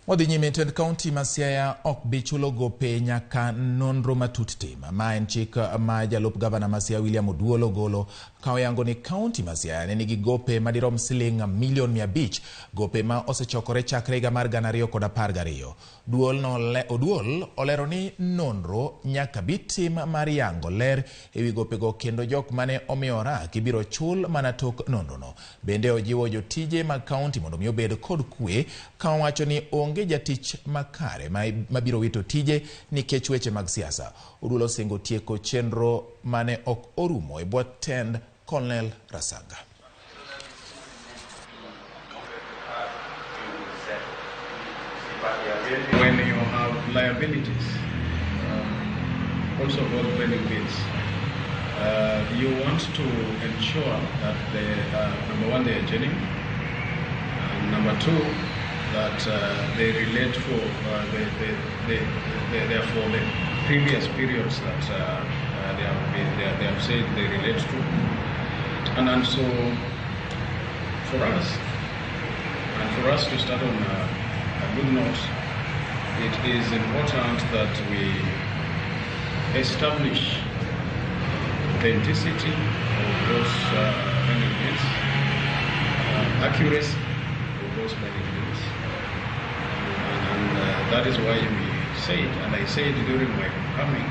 Wadhi nyime tend kaonti ma Siaya ok bi chulo gope nyaka nonro matut tim. Ma en chik ma jalup gavana ma Siaya William Oduol ogolo ka oyango ni kaonti ma Siaya ne nigi gope madirom siling milion 500, gope ma osechokore chakre higa mar 2012. Oduol olero ni nonro nyaka bi tim mar yango ler ewi gopego kendo jok mane omiyo orak ibiro chul mana tok nonro no. Bende ojiwo jotije mag kaonti mondo mi obed kod kwe ka owacho ni onge jatich makare mabiro wito tije nikech weche mag siasa. Oduol osingo tieko chenro mane ok orumo e bwo tend Colonel Rasanga. When you have liabilities, also both benefits, you want to ensure that number one, they are genuine, and number two, that they relate for they are for the previous periods that they have said they relate to, and so for us to start on a good note, it is important that we establish authenticity of those benefits, accuracy of those benefits, and that is why we said, and I said during my coming,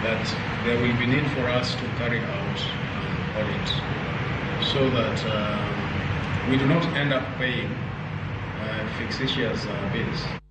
that there will be need for us to carry out an audit so that we do not end up paying fictitious bills.